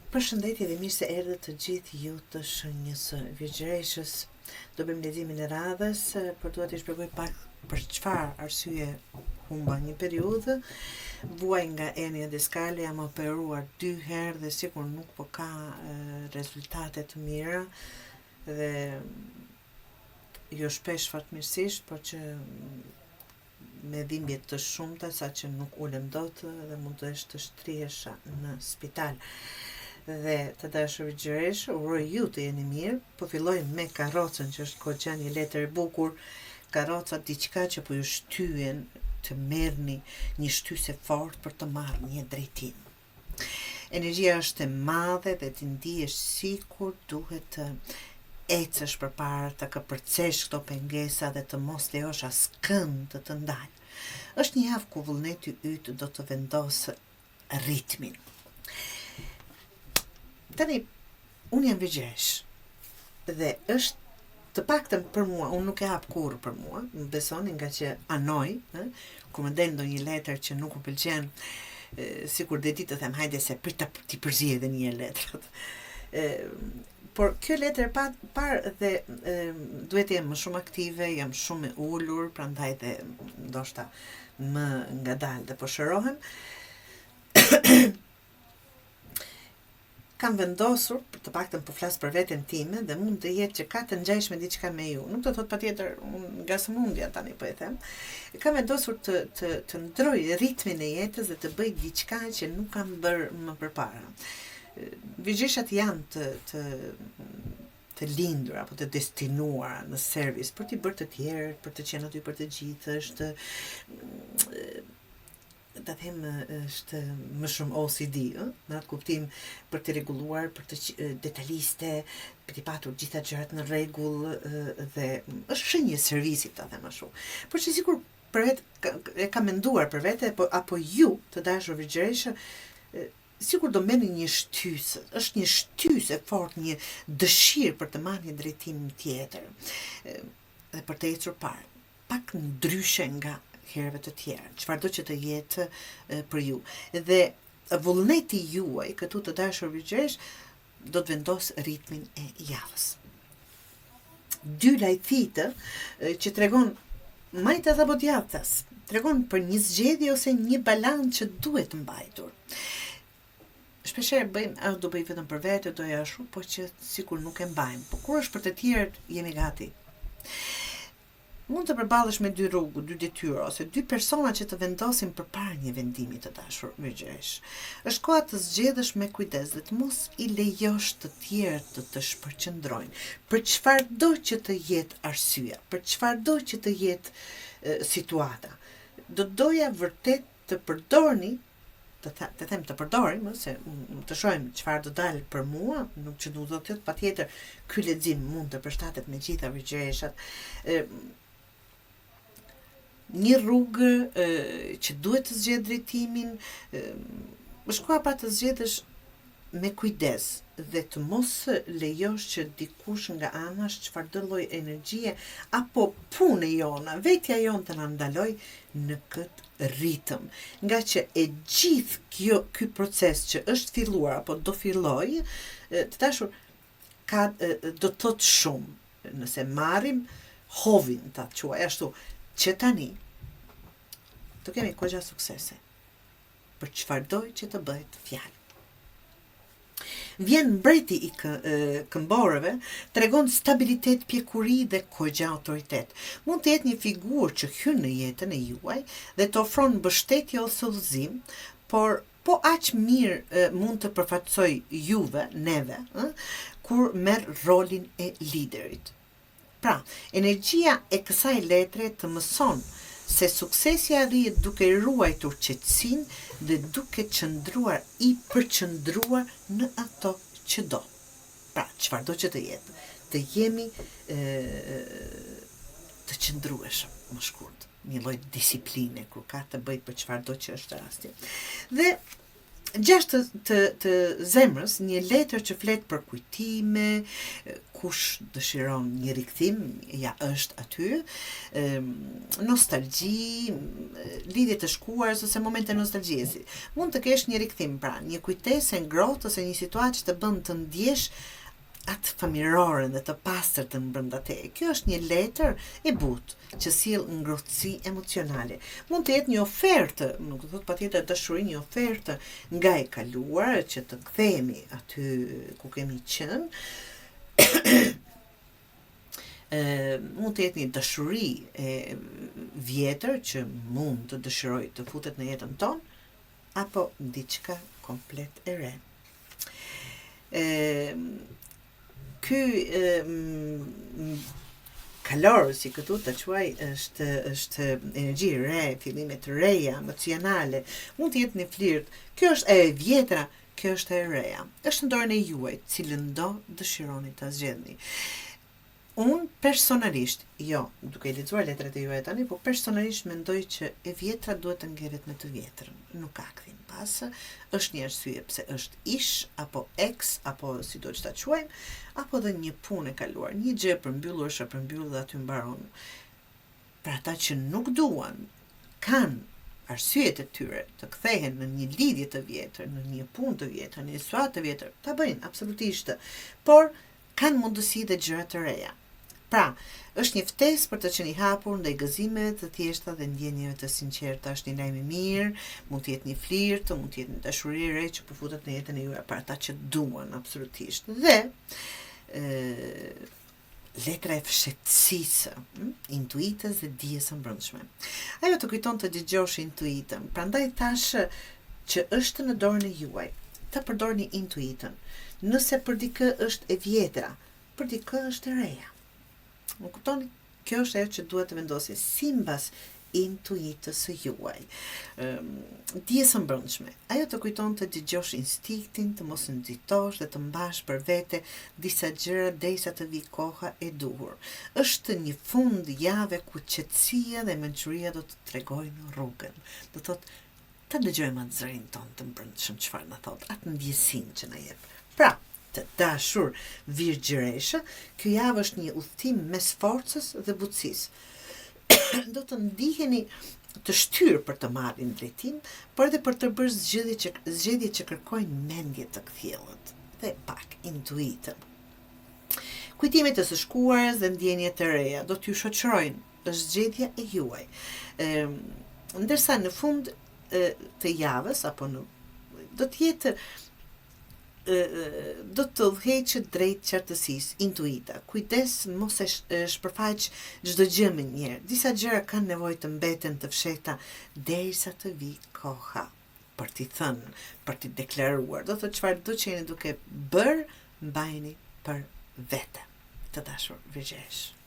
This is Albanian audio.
Përshëndetje dhe mirë se erdhët të gjithë ju të shenjës Virgjëreshës. Do bëjmë leximin e radhës, por dua t'ju shpjegoj pak për çfarë arsye humba një periudhë. Vuaj nga Enia Diskale, jam operuar 2 herë dhe sikur nuk po ka rezultate të mira dhe jo shpesh fatmirësisht, por që me dhimbje të shumta saqë nuk ulem dot dhe mund të shtrihesha në spital. Dhe të dashur Virgjëreshë, uroj ju të jeni mirë. Po filloj me karrocën, që është goxha një letër e bukur. Karroca diçka që po ju shtyen të merrni një shtyse fort për të marrë një drejtim. Energjia është e madhe dhe ti ndihesh sikur duhet të ecësh përpara, të kapërcesh këto pengesa dhe të mos lejosh askënd të ndalë. Është një javë ku vullneti yt do të vendosë ritmin. Tani, unë jam Virgjëresh dhe është të paktën për mua, unë nuk e hap kurrë për mua, më besoni, nga që anoj, ku më del ndonjë letër që nuk më pëlqen, sikur dhe ditë të them, hajde se prit t'i përzihe edhe një letrat. Por kjo letër parë dhe duhet jem më shumë aktive, jam shumë e ulur, prandaj dhe ndoshta më ngadalë dhe po shërohem. Kam vendosur, për të paktën po flas për veten time, dhe mund të jetë që ka të ngjajshme diçka me ju. Nuk do thot patjetër nga sëmundja tani po e them. Kam vendosur të ndroj ritmin e jetës dhe të bëj diçka që nuk kam bërë më përpara. Virgjëreshat janë të lindur apo të destinuara në servis për t'i bërë të tjerët, për të qenë aty për të gjithë, ta them është më shumë OCD, në atë kuptim për të rregulluar, për të detaliste, për të patur gjitha gjërat në rregull dhe është shenjë servisi, ta them ashtu. Por që sikur për vetë e kam menduar për vete apo ju të dashur Virgjëreshë, sikur do merrni një shtysë, është një shtysë e fortë, një dëshirë për të marrë një drejtim tjetër dhe për të ecur parë, pak ndryshe nga herëve të tjera, çfarëdo që të jetë për ju. Dhe vullneti juaj, këtu të dashur Virgjëresh, do të vendos ritmin e javës. 2 lajthitë që tregon majtas apo djathtas, tregon për një zgjedhje ose një balancë që duhet mbajtur. Shpeshherë bëjmë, do bëj vetëm për vete, doja ashtu, po që sikur nuk e mbajmë. Po kur është për të tjerët, jemi gati. Mund të përballesh me 2 rrugë, 2 detyra ose 2 persona që të vendosin përpara një vendimi të dashur Virgjëresh. Është koha të zgjedhësh me kujdes dhe të mos i lejosh të tjerët të shpërqendrojnë. Për çfarëdo që të jetë arsyeja, për çfarëdo që të jetë situata. Do doja vërtet të përdorni, të përdorim, se të shohim çfarë do dalë për mua, nuk që do të thotë patjetër ky lexim mund të përshtatet me gjitha Virgjëreshat. Një rrugë që duhet të zgjedh drejtimin, është koha pra të zgjedhësh me kujdes dhe të mos lejosh që dikush nga anash, çfarëdo lloj energjie apo pune jona, vetja jonë të na ndaloj në këtë ritëm. Nga që e gjithë ky proces që është filluar apo do filloj, të dashur, do të thotë shumë, nëse marrim hovin ta quaj ashtu, që tani të kemi goxha suksese për çfarëdo që të bëhet fjalë. Vjen mbreti i këmborëve, tregon stabilitet, pjekuri dhe goxha autoritet. Mund të jetë një figurë që hyn në jetën e juaj dhe të ofron mbështetje ose udhëzim, por po aq mirë mund të përfaqësoj juve, neve, kur merr rolin e liderit. Pra, energjia e kësaj letre të mëson se suksesi arrihet duke ruajtur qetësinë dhe duke qëndruar i përqendruar në ato që do. Pra, çfarëdo që të jetë, të jemi të qëndrueshëm, më shkurt, një lloj disipline kur ka të bëjë për çfarëdo që është rasti. Dhe Gjashtë të zemrës, një letër që flet për kujtime, kush dëshiron një rikthim, ja është aty, nostalgji, lidhje të shkuar ose momente nostalgjie. Mund të kesh një rikthim, pra, një kujtesë ngrohtë ose një situatë që të bën të ndjesh atë famiroren dhe të pastërtën brenda teje. Kjo është një letër e butë që sjell ngrohtësi emocionale. Mund të jetë një ofertë, nuk do të thotë patjetër dashuri, një ofertë nga e kaluar që të kthehemi aty ku kemi qenë. Mund të jetë një dashuri e vjetër që mund të dëshiroj të futet në jetën tonë, apo diçka komplet e re. Ky kalor, si këtu të quaj, është energji re, fillime të reja, emocionale, mund të jetë një flirt. Kjo është e vjetra, kjo është e reja. Është në dorën e juaj, cilën do dëshironi ta zgjedhni. Unë personalisht, jo, duke i lexuar letrat e juaja tani, po personalisht mendoj që e vjetra duhet të ngjerret me të vjetrën. Nuk ka kthim pas. Është një arsye pse është ish apo ex apo si do të ta quajmë, apo dhe një punë e kaluar, një gjë e përmbyllur është e përmbyllur dhe aty mbaron. Për ata që nuk duan, kanë arsyet e tyre të kthehen në një lidhje të vjetër, në një punë të vjetër, në një situatë të vjetër, ta bëjnë absolutisht. Por kanë mundësi dhe gjëra të reja. Pra, është një ftesë për të qenë i hapur ndaj gëzimeve të thjeshta dhe ndjenjeve të sinqerta. Është një lajm i mirë, mund të jetë një flirt, mund të jetë një dashuri e re që përfutet në jetën e juaj për ata që duan absolutisht. Dhe letra e fshehtësisë, intuitës dhe dijes së brendshme. Ajo të kujton të dëgjosh intuitën. Prandaj thash që është në dorën e juaj të përdorni intuitën. Nëse për dikë është e vjetra, për dikë është e reja. Më kuptoni? Kjo është ajo që duhet të vendosni sipas intuitës së juaj. Dijes së brendshme. Ajo të kujton të dëgjosh instinktin, të mos nxitosh dhe të mbash për vete disa gjëra derisa të vi koha e duhur. Është një fund jave ku qetësia dhe mençuria do të tregojnë rrugën. Do thotë ta dëgjojmë atë zërin ton të brendshëm çfarë na thot, atë ndjesinë që na jep. Pra, të dashur virgjëresha, kjo javë është një udhtim mes forcës dhe butësisë. Do të ndiheni të shtyrë për të marrë një drejtim, por edhe për të bërë zgjedhje që kërkojnë mendje të kthjellët dhe pak intuitën. Kujtimet e së shkuarës dhe ndjenjet e reja do t'ju shoqërojnë, është zgjedhja e juaj. Ndërsa në fund të javës apo do të jetë do të udhëheqet drejt qartësisë, intuita. Kujdes mos e shpërfaq çdo gjë më njëherë. Disa gjëra kanë nevojë të mbeten të fshehta derisa të vi koha për t'i thënë, për t'i deklaruar. Do të çfarë do që jeni duke bërë, mbajeni për vete. Të dashur virgjëresh.